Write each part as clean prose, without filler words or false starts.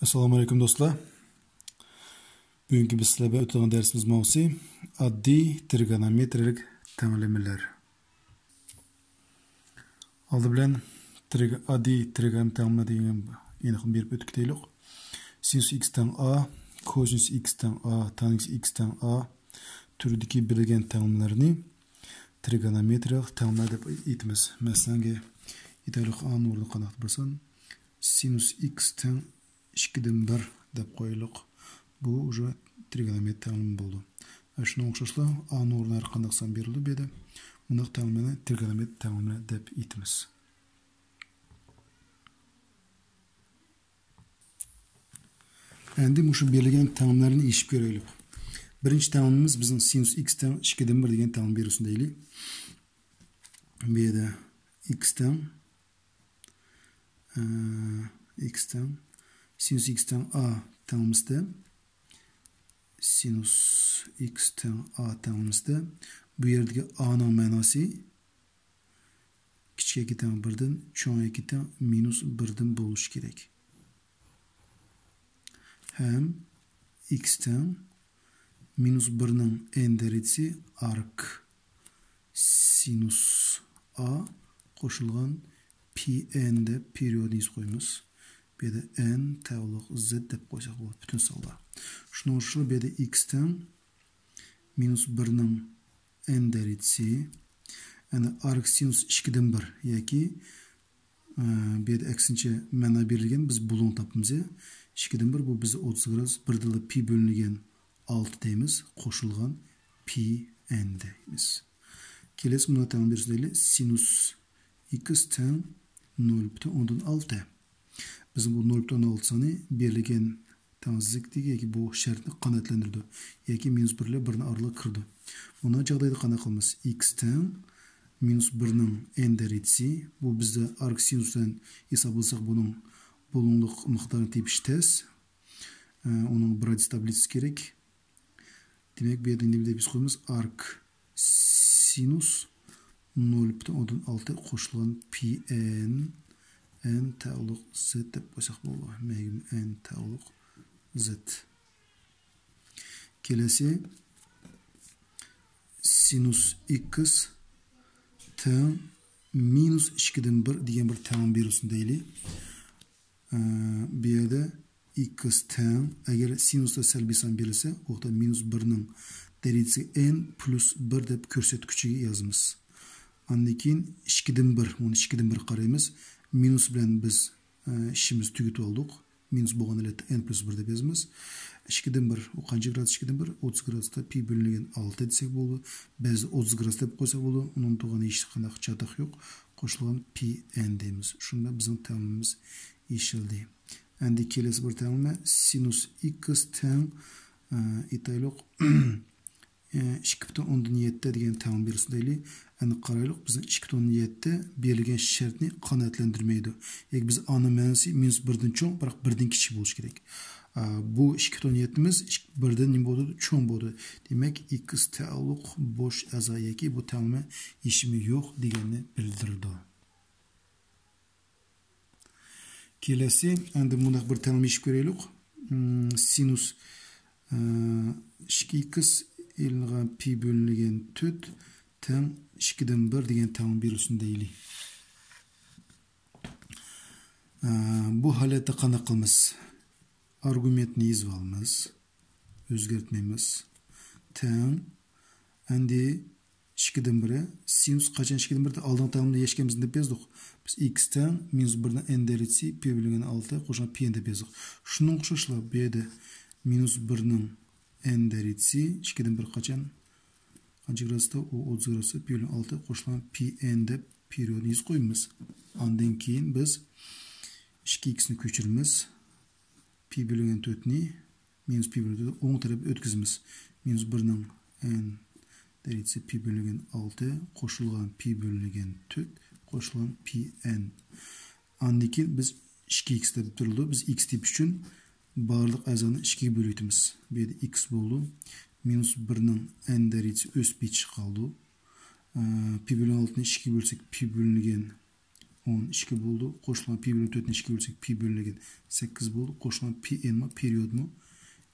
Assalamu alaikum dostlar. Bugünkü biz sizlerle ötülen dersimiz mavzusi addi trigonometrik tenglamalar. Aldı bilen addi trigonometrik tenglama degan aniq berip ötük deylik. Sinüs x teng a, kosinüs x teng a, tangens x teng a türdeki bilgen tenglamalarını trigonometrik tenglama dep aytamiz. Masalan, italik a nurlu qanaq bilsan, sinüs x teng 2'den 1 dep koyuluk. Bu уже trigonometrik tenglama boldu. Şuna oxşaşla a nurlar qandaqsan berildi bedi. Bundaq tenglamani trigonometrik tenglama dep aytamiz. Endi muşu berilgen tenglamalarni işip göreylik. Birinci tenglamamız bizim sinüs x teng 2'den 1 degan tenglama berusunda deylik. Bu yerda x teng sinüs x teng a tenglamızda sinüs x teng a tenglamızda bu yerdeki a'nın manası kichik 2 teng 1'den cho'ng 2 teng minus 1'den bo'lishi kerak. Hem x teng minus 1'nin n derecesi ark sinüs a qo'shilgan pi n deb periodini qo'yamiz. Bu yerda n tavliq z deb qo'ysak bo'ladi bütün sonlar. Shuning uchun bu yerda x teng minus 1'nin n derecesi yani ark sinüs 2'den 1 yoki bu yerda aksincha mana berilgan biz bulun topamiz. 2'den 1 bu bizni 30 gradus 1 pi bölüngen 6 deymiz. Qo'shilgan pi n deymiz. Kelesi buna tamam bir sinüs x teng 0,6. Bizim bu 0,6 sani berilgen tengizlikdeki yoki bu şartni qanotlantirdi yoki minus 1 ile 1'ni aralıq kirdi. Buna jag'dayda qanday qilamiz? X teng minus 1'nin n derecesi bu bizde ark sinüsden hesaplasak bunun bulunluq miqdarını tepish tez. Onun Bradis tablitsesi kerak. Demek bu yerda nima deb biz qo'yamiz? Ark sinus 0,6 qo'shilgan pi n tavliq z deb qo'ysak bo'ladi. Magum n tavliq z. Kelesi sinus x teng minus 2'den 1 degan bir tenglam bersin deylik. Bu yerda x teng agar sinusda salbiy son berilsa, o'qda minus 1'ning derecesi n plus 1 deb ko'rsatkichiga yozamiz. Ondan keyin 2'den 1, bunu 2'den 1 qaraymiz. Minus bilan biz ishimiz tugatib oldik. Minus bo'lgan holatda n plus 1 deb yozamiz. 2'den 1, o qancha gradus 2'den 1? 30 gradusda pi bölüngen 6 desek bo'ldi. Biz 30 gradus deb qo'ysak bo'ldi. Uning tug'ani hech qanday chatoq yo'q. Qo'shilgan pi n deymiz. Shunda bizning tenglamamiz yeshildi. Endi kelesi bir tenglama sinus x teng itayliq 2,7 degan tenglam bersin deylik. Endi qaraylik, bizning 2,7 berilgan shartni qanoatlantirmaydi. Yoki biz a'ning manasi minus 1'dan cho'ng, biroq 1'dan kichik bo'lishi kerak. Bu 2,7'miz 1'dan nima bo'ldi? Cho'ng bo'ldi. Demak, x tavliq bo'sh a'zo yoki bu tenglama yechimi yo'q deganni bildirdi. Kelesi endi bunday bir tenglama yechib ko'raylik. Sinus 2x ilg'an pi bölüngen 4 teng 2'den 1 degan tenglama berilsin deylik. Bu holatda qanday qilamiz? Argumentni yozib olamiz. O'zgartmaymiz. Teng endi 2'den 1'e sinus qachon 2'den 1'de oldingi tenglamada yechganmiz deb yozdik. Biz x teng minus 1'dan n derecesi pi bölüngen 6 qo'shilgan pi n deb yozdik. Shundan o'xshashla bu yerda minus 1'ning n derecesi 2'den 1 qachon qancha gradusda? O 30 gradusda pi bölüngen 6 qo'shilgan pi n deb periodni yozib qo'yamiz. Ondan keyin biz 2x ni ko'chiramiz. Pi bölüngen 4'ni minus pi bölüngen 4'ni o'ng tarafga o'tkazamiz. Minus 1'ning n derecesi pi bölüngen 6 qo'shilgan pi bölüngen 4 qo'shilgan pi n. Ondan keyin biz 2x deb turildi. Biz x tip uchun barliq a'zoni 2 ga bo'lib bu yerda x bo'ldi. Minus 1'ning n derecesi o'sib chiqib qoldi. Pi bölüngen 6'ni 2 ga bo'lsak pi bölüngen 12 bo'ldi. Qo'shilgan pi bölü 4'ni 2 bölsek pi bölüngen 8 bo'ldi. Qo'shilgan pi n mi period mu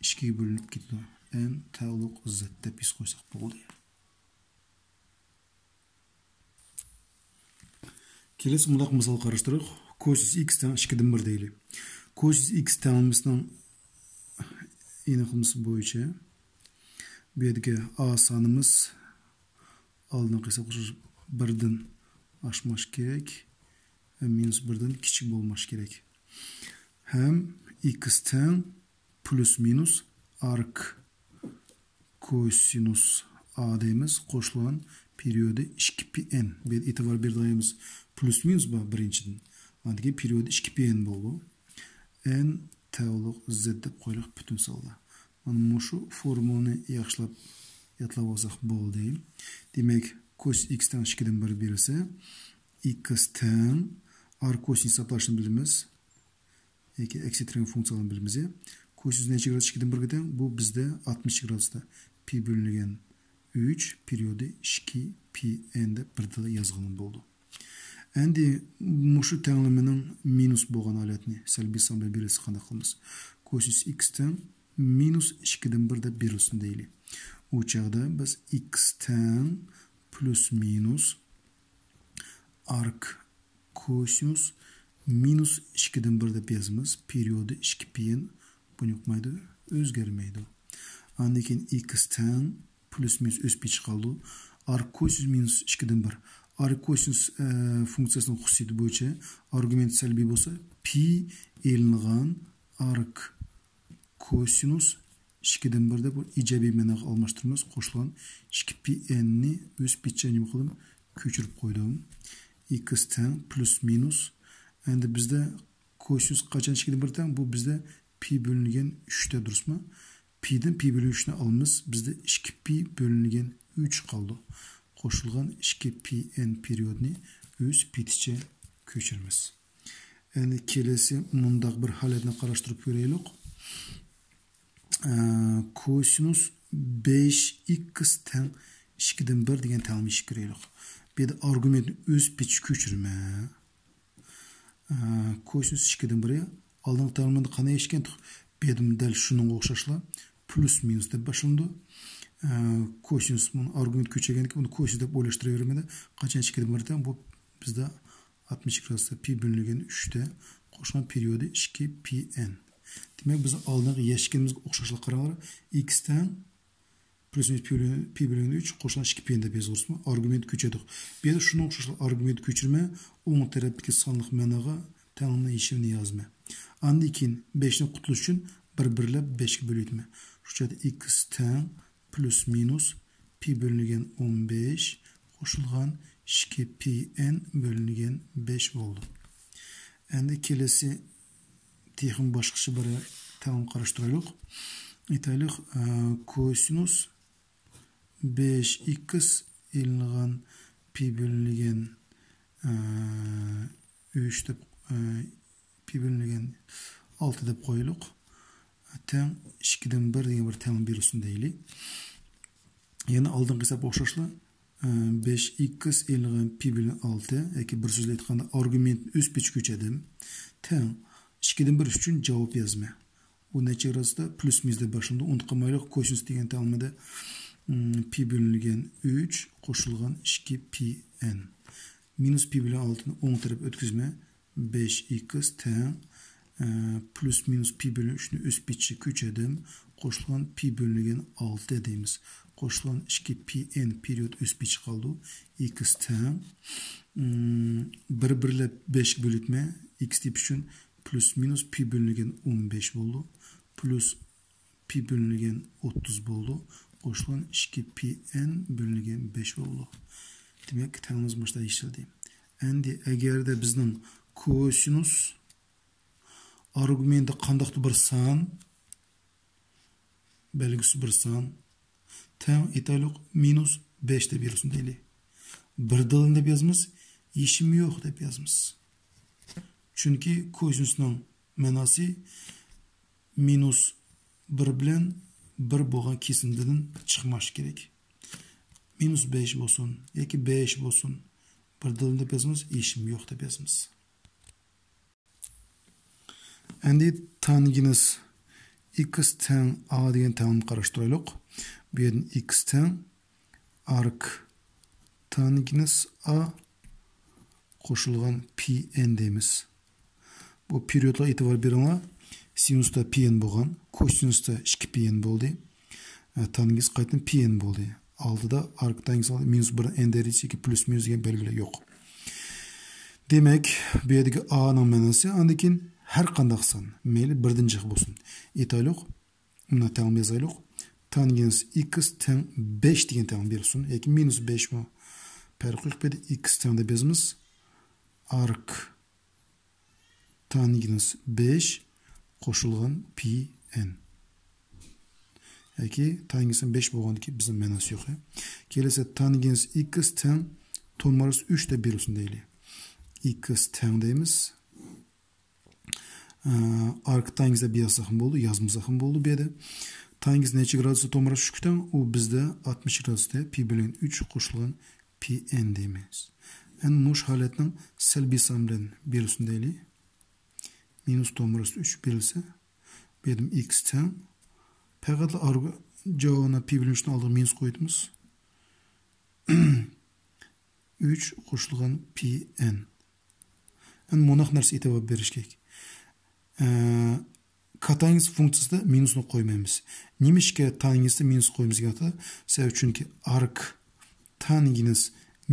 2 ga bölünüp ketdi. N tağlıq z deb biz qo'ysak bo'ldi. Kelesi mundaq misal qarashtirib, cosinus x teng 2'den 1 deyli. Cosinus x tengimizning aniqlımız bo'yicha bu yerga a sanımız aldın qilsak 1'den aşmaş gerek. Minus 1'den kichik bo'lmash kerak. Hem x teng plus minus arc cosinus a deymiz. Qo'shilgan periodi 2πn. Bir e'tibor berdiğimiz plus minus bu birinchidan. Andagi periodi 2πn bo'ldi. N tağlıq z deb qo'ylik butun sonda. Mana shu formulani yaxshilab yodlab olsak bo'ldi. Demak, cos x teng 2'den 1 berilsa, x teng arc cosinus hisoblashni bilamiz. Yoki eksentriğin funksiyasini bilamiz. Cosinus necha gradus 2'den 1 teng? Bu bizda 60 gradusda pi bölüngen 3 periodi 2 pi n deb birda yozganim bo'ldi. Endi mushu tenglimining minus bo'lgan holatni salbiy songa berilsa qanday qilamiz? Cosinus x teng minus 2'den 1 deb berilsin deylik. U chaqda biz x teng plus minus arc cosinus minus 2'den 1 deb yozamiz. Periodi 2 pi n bu yo'qmaydi, o'zgarmaydi. Andan keyin x teng plus minus o'sib chiqadi. Arc cosinus minus 2'den 1. Arc cosinus funksiyasının xususiyati bo'yicha argument salbiy bo'lsa, pi elingan arc cosinus 2'den 1 deb ijobiy ma'noga almashtiramiz. Qo'shilgan 2πn ni o'z pitchani nima qildim? Ko'chirib qo'ydim. X teng plus minus. Endi bizda cosinus qachon 2'den 1 teng? Bu bizda pi bölüngen 3'te durusmi? Pi'den pi bölü 3'ni alımız. Bizde 2 pi bölüngen 3 kaldı. Qo'shilgan 2 pi n periodni o'z pitçe ko'chiramiz. Endi kelesi mundaq bir holatni qarashtirib ko'raylik. Cosinus 5x teng 2'den 1 degan tengni ish ko'raylik. Bu yerda argumentni o'z pitch ko'chirma. Cosinus 2'den 1 aldığın tanımında qanday ekan? Bedim dal şunun o'xshashla plus minus deb boshlandi. Cosinus bunu argument ko'chirganki buni cosinus deb o'ylashtiravermadi. Qachon 2'den 1 teng bu bizda 60 gradusda pi bölüngen 3'te qo'shgan periodi 2 pi n. Demak biz oldingi yashikimizga o'xshashlik qaranglar. X teng plus minus pi bölüngen 3 qo'shgan 2 pi n deb yozamiz. Argument ko'chirdik. Bu yerda shunun o'xshashlik argument ko'chirma o'ng tarafdagi sonliq ma'noga tengni yechimini yozma. Andan keyin 5 ni qutilish uchun bir-birlab 5 ga bo'litma. Shu yerda x teng plus minus pi bölüngen 15 qo'shilgan 2 pi n bölüngen 5 bo'ldi. Endi kelesi texnik boshqacha bir teng qarashtiraylik. Aytaylik, cosinus 5x ilingan pi bölüngen 3 deb pi bölüngen 6 deb qo'yaylik. Teng 2'den 1 degan bir teng berilsin deylik. Yana oldingi hisob o'xshashla 5x ilingan pi bölüngen 6 yoki bir so'zla aytganda argument o'z pitch ko'chadim. Teng 2'den 1 uchun javob yozma. U necha gradusda plus minus deb boshlandi. Unutmaylik, cosinus degan tengmada pi bölüngen 3 qo'shilgan 2 pi n. Minus pi bilan 6'ni o'ng taraf o'tkazma. 5x teng plus minus pi bölü 3'ni o'z pitchi ko'chadim. Qo'shilgan pi bölüngen 6 deymiz. Qo'shilgan 2 pi n period o'z pitchi qoldi. X teng bir-birlab 5 bölütme. X tip uchun plus minus pi bölüngen 15 bo'ldi. Plus pi bölüngen 30 bo'ldi. Qo'shilgan 2 pi n bölüngen 5 bo'ldi. Demak, tengimiz boshda yechildi. Endi agarda bizning cosinus argumenti qandaqdir bir son belgisi bir son teng aytaylik minus 5 deb berilsin deylik. Bir dilini deb yozamiz, yechimi yo'q deb yozamiz. Chunki cosinusning ma'nosi minus 1 bilan 1 bo'lgan kesimdan chiqmash kerak. Minus 5 bo'lsin yoki 5 bo'lsin, Bir dilim deb yozamiz, ishim yo'q deb yozamiz. Endi tangins x teng a degan tengni qarashtiraylik. Bu yerdan x teng arc tangins a qo'shilgan pn deymiz. Bu periodga e'tibor beringlar. Sinusda pn bo'lgan, kosinusda 2pn bo'ldi. Tangins qaytadan pn bo'ldi. Aldıda arc tangins -1 n derecesi 2 plus minus degan belgilar yo'q. Demek bu yerdagi a'ning ma'nosi andikin har qanday son, mayli birdan jiq bo'lsin. Aytaylik, buni teng yozaylik. Tangins x teng 5 degan teng bersin yoki -5 mi? Farqi yo'q, bu x teng deb yozamiz. Arc tangins 5 qo'shilgan pn. Yoki tangins 5 bo'lganki bizning ma'nosi yo'q. Kelsa tangins x teng to'rtmas 3 deb berilsin deylik. X teng deymiz. Arc tangins deb yozsak ham bo'ldi, yozmasak ham bo'ldi bu yerda. Tangins necha gradusda to'rtmas 3 dan u bizda 60 gradusda pi bilan 3 qo'shilgan pn deymiz. En mush holatning salbiy son bilan berilsin deylik. -to'rtmas 3 berilsa, bu yerda x teng faqat javobini pi bilan 3 oldiga minus qo'yamiz. 3 qo'shilgan pn. Yani monaq narsa e'tibor berish kerak. Katangins funksiyasida minusni qo'ymaymiz. Nimishga tanginsda minus qo'yamiz gata? Sebab chunki arc tangins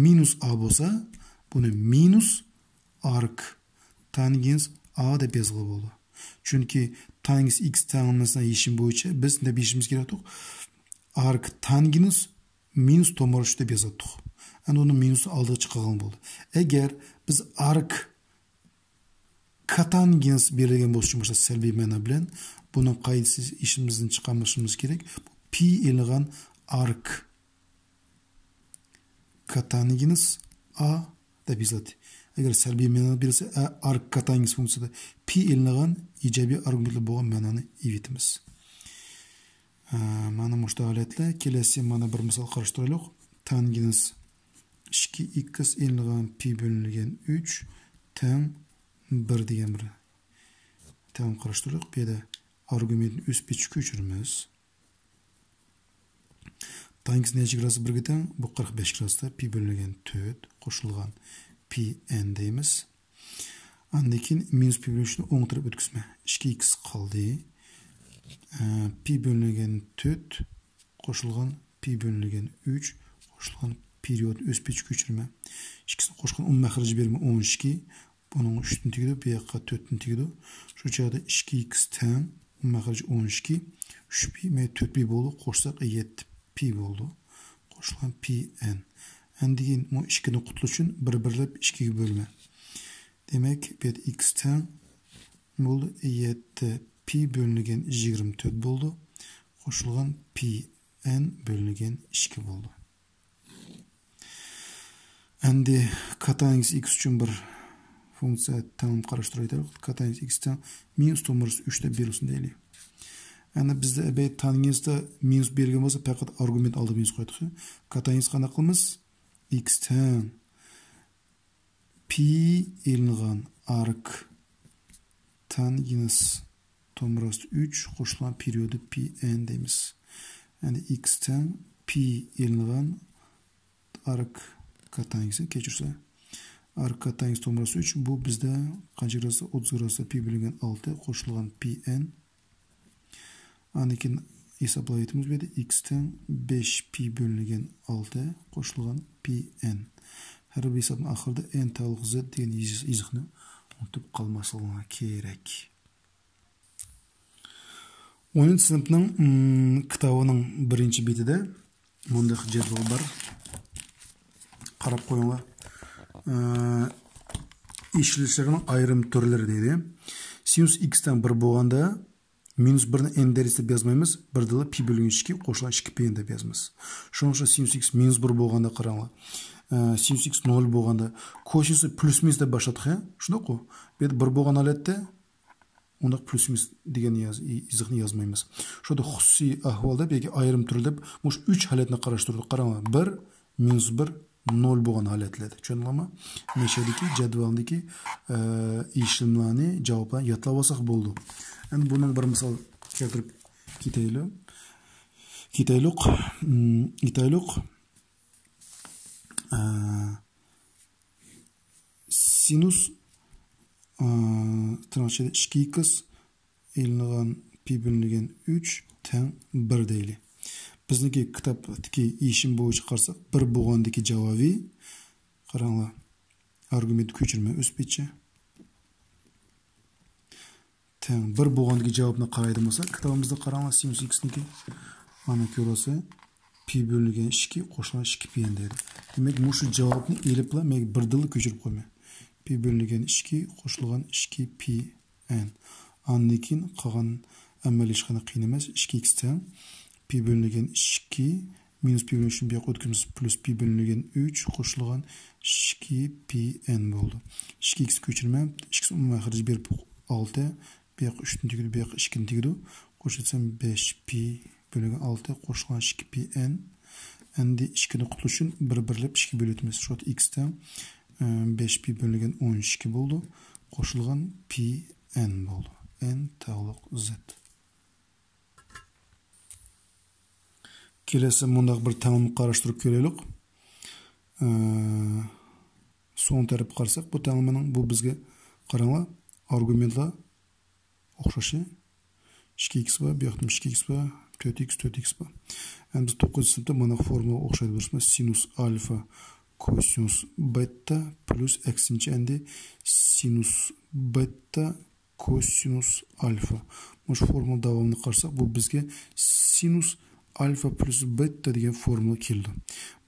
minus a bo'lsa, buni minus arc tangins a deb yozgan bo'ldi. Chunki tangins x tanginsdan yechim bo'yicha biz nima deyishimiz kerak? Arc tangins minus to'rtmas 3 deb yozdik. Yani onun minusu aldığı çıkan oldu. Eğer biz arc katangins belirgen boşluğun başta selbi mena bilen bunun kayıtsız işimizden çıkarmışımız gerek. Pi ilgan arc katangins a da bizat. Eğer selbi mena bilse arc katangins fonksiyada pi ilgan icabi argumentli boğan menanı ivitimiz. Mana muşta haletle kelesi mana bir misal karıştıralım. Tangins 2x ilgan pi bölüngen 3 teng 1 degan bir teng qarashtirdik. Bu yerda argumentni o'z pechiga ko'chiramiz. Tangins necha gradus 1 ga teng? Bu 45 gradusda pi bölüngen 4 qo'shilgan pn deymiz. Andan minus pi bölünishni o'ng tarafga o'tkazma. 2x qoldi. Pi bölüngen 4 qo'shilgan pi bölüngen 3 qo'shilgan period öz pechiga ko'chirma. İkisini qo'shgan 10 mahraj berma 12. Bunun 3'tün tegidi, bu yoqqa 4'tün tegidi. Shu joyda 2x teng mahraj 12, 3 pi, 4 pi bo'ldi. Qo'shsak 7 pi bo'ldi. Qo'shilgan pn. Endi bu 2 ni qutilish uchun bir-birlab 2 ga bo'lma. Demak, bu yerda x teng bo'ldi 7 pi bo'lingan 24 bo'ldi. Qo'shilgan pn bo'lingan 2 bo'ldi. Endi katangins x uchun bir funksiya tamam qarashtiraylik. Katangins x teng -to'rtmas 3 deb berilsin deylik. Endi bizda abay tanginsda minus bergan bo'lsa, faqat argument oldi minus qo'ydik. Katangins qanday qilamiz? X teng pi ilgan arc tangins to'rtmas 3 qo'shilgan periodi pn deymiz. Endi x teng pi ilgan arc katangisi kechirsa arc katangis to'rtmas 3 bu bizda qancha gradusda 30 gradusda pi bo'lingan 6 qo'shilgan pn. Anikin hesaplayotimiz bu yerda x teng 5 pi bo'lingan 6 qo'shilgan pn. Har bir hisobning oxirida n taliq z degan izohni unutib qolmasligini kerak. 10-sinfning kitobining 1-betida bunday jadval bor. Qarab qo'yinglar. İşleyişlerinin ayrım türleri deydi. Sinus x'ten 1 bo'lganda -1 ni n derecesi deb yozmaymiz. 1 dili pi bölüngen 2 qo'shilgan 2pn deb yozamiz. Shuning uchun sinus x -1 bo'lganda qaranglar. Sinus x 0 bo'lganda kosinus plus minus deb boshladik. Shunday-ku. Bu yerda 1 bo'lgan holatda unda plus minus degan izohni yozmaymiz. Shunda xususiy ahvolda yoki ayrim turda mush 3 holatni qarashtirdik. Qaranglar. 1 -1 0 bo'lgan holatlerde. Tushundingizmi? Meshadagi jadvaldagi ishlemlarni, javoblarni yodlab olsak bo'ldi. Endi bunun bir misol keltirib ketaylik. Sinus tırnakçıda 2x elingan pi bölüngen 3 teng 1 deyli. Bizniki kitapdaki işim boyunca qarsak 1 bo'lgandagi javobi qaranglar. Argument ko'chirma o'sbetcha. Teng 1 bo'lgandagi javobni qaraydi bo'lsak, kitobimizda qaranglar sinus x niki mana ko'rasa pi bölüngen 2 qo'shilgan 2 pi deydi. Demak, bu shu javobni elibla men 1 dili ko'chirib qo'yman. Pi bölüngen 2 qo'shilgan 2 pi n. Annekin qolgan amal hech qanday qiyin emas. 2x teng pi bölüngen 2 minus pi bölüngen bu yoqqa o'tkazamiz plus pi bölüngen 3 qo'shilgan 2 pi n bo'ldi. 2x ko'chirma, x umuman xaraj berib 6, bu yoqqa 3 ni tegdi, bu yoqqa 2 ni tegdi. Qo'shilsam 5 pi bölüngen 6 qo'shilgan 2 pi n. Endi 2 ni qutilish uchun 1-1lab 2 bölütimiz. Şu x teng 5 pi bölüngen 12 bo'ldi. Qo'shilgan pi n bo'ldi. N tağlık z. Kelesi mundaq bir tanımni qarashtirib ko'raylik. Son taraf qarsak, bu tanımning bu bizga qaranglar, argumentlar o'xshashi 2x var, bu yoqda 2x var, 4x var. Endi biz 9-sinfda mana formula o'xshaydi bo'lsa, sinus alfa kosinus beta plus eksinchi endi sinus beta kosinus alfa. Bu formula davomini qarsak, bu bizga sinus alfa plus beta degan formula keldi.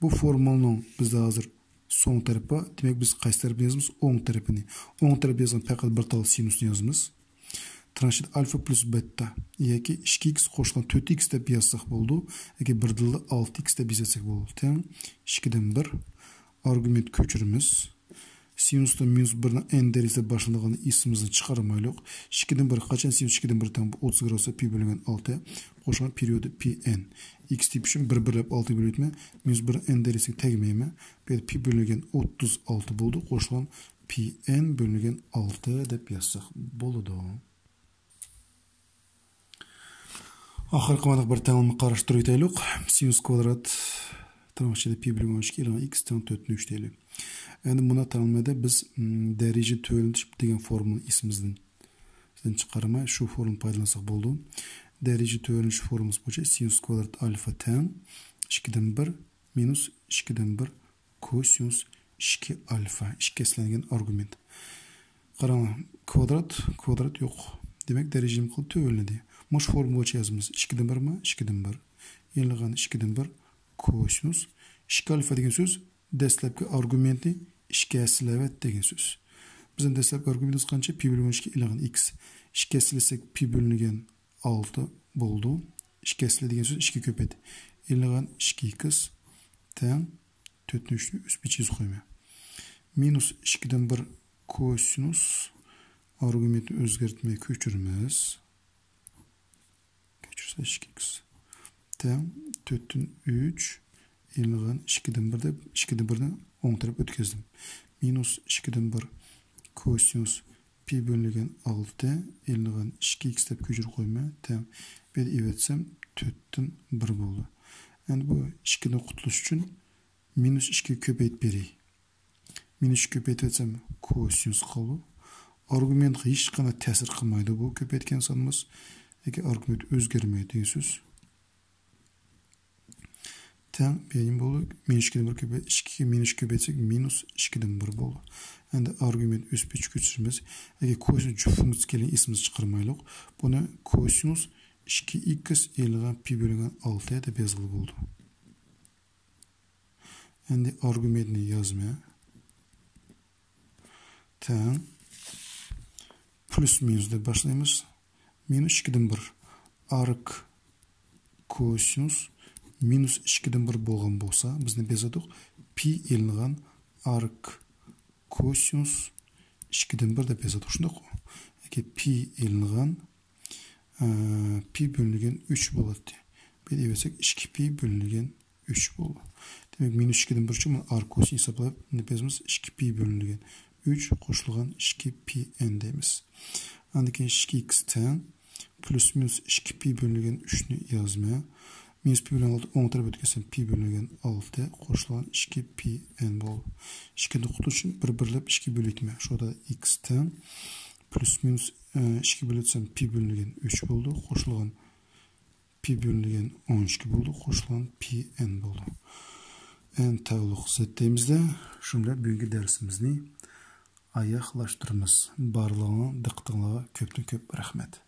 Bu formulaning bizda hozir so'ng tarafi, demak biz qaysi tarafni yozamiz? O'ng tarafini. O'ng tarafga yozgan faqat bir tal sinusni yozamiz. Transhit alfa plus beta yoki 2x qo'shilgan 4x deb yozsak bo'ldi. Yoki bir dilda 6x deb yozsak bo'ldi. Teng 2 dan 1 argument ko'chiramiz. Sinusdan minus 1 dan n derecesi başlangan ismimizni chiqarmaylik. 2 dan 1 qachon sinus 2 dan 1 teng 30 gradusda pi bölüngen 6 qo'shilgan periodi pi n. X tip uchun 1-1lab 6 bölütme minus 1 n derecesiga tegmaymi. Bu yerda pi bölüngen 36 bo'ldi. Qo'shilgan pi n bölüngen 6 deb yozsak bo'ladi. Oxirgi mana bir tanımni qarashtirib o'taylik. Sinus kvadrat tırnakçıda pi bölüngen 2 ile x teng 4/3 deylik. Endi buna tanımda biz derece tölünüş degan formula ismimizden chiqarmay shu formula foydalansak bo'ldi. Derece tölünüş formulasi bo'yicha sinus kvadrat alfa teng 2 dan 1 minus 2 dan 1 kosinus 2 alfa. Ikkilangan argument. Qaranglar, kvadrat yo'q. Demak, derecem qilib tölünedi. Mush formula bo'yicha yozamiz. 2 dan 1 mi? 2 dan 1. Yenigan 2 dan 1 kosinus 2 alfa degan so'z dastlabki argumentni 2 silavat degan so'z. Bizning dastlabki argumentimiz qancha? Pi bölüngen 2 ilgan x. 2 silasak pi bölüngen 6 bo'ldi. 2 sila degan so'z 2 ko'paydi. Ilgan 2x teng 4/3 o'sbetcha yozib qo'yma. Minus 2 dan 1 kosinus argumentni o'zgartmay ko'chiramiz. Ko'chirsa 2x teng 4/3 ilgan 2 dan 1 deb 2 dan 1 ni o'ng tarafga o'tkazdim. Minus 2 dan 1 kosinus pi bölüngen 6 ilgan 2x deb ko'chirib qo'yma. Teng bir ivetsem 4 dan 1 bo'ldi. Endi bu 2 ni qutilish uchun minus 2 ko'paytib beraylik. Minus 2 ko'paytib etsem kosinus qoldi. Argument hech qanday ta'sir qilmaydi bu ko'paytgan sonimiz. Yoki argument o'zgarmaydi degan so'z. Teng beyin bo'ldi. Minus 2 dan 1 ko'payt 2 minus 2 ko'paytsak minus 2 dan 1 bo'ldi. Endi argument o'sbetcha ko'chiramiz. Agar kosinus juf funksiya kelgan ismimizni chiqarmaylik. Buni kosinus 2x ilgan pi bölüngen 6 deb yozildi bo'ldi. Endi argumentni yozma. Teng plus minus deb boshlaymiz. Minus 2 dan 1 arc kosinus minus 2 dan 1 bo'lgan bo'lsa, bizni bezadik pi ilgan arc kosinus 2 dan 1 deb bezadik. Shunday ku. Agar pi ilgan pi bölüngen 3 bo'ladi. Bir dersek 2 pi bölüngen 3 bo'ldi. Demek minus 2'den bir çıkma arc kosin hesaplayıp ne yapıyoruz? 2 pi bölünülgen 3 koşulgan 2 pi n deymiz. Andaki 2x'ten plus minus 2 pi bölünülgen 3'nü yazmaya. Minus pi bölüngen 6 10 tarafı ötkesen pi bölünülgen 6 koşulgan 2 pi n bol. 2'de kutu için bir birlep 2 bölütme. Şurada x'ten plus minus 2 bölütsem pi bölünülgen 3 oldu. Koşulgan pi bölünülgen 12 oldu. Koşulgan pi n oldu. En tağlık zettiğimizde şunlar bugünkü dersimizni ayaklaştırımız. Barlığına, diqqətinizə köpdən köp rəhmət.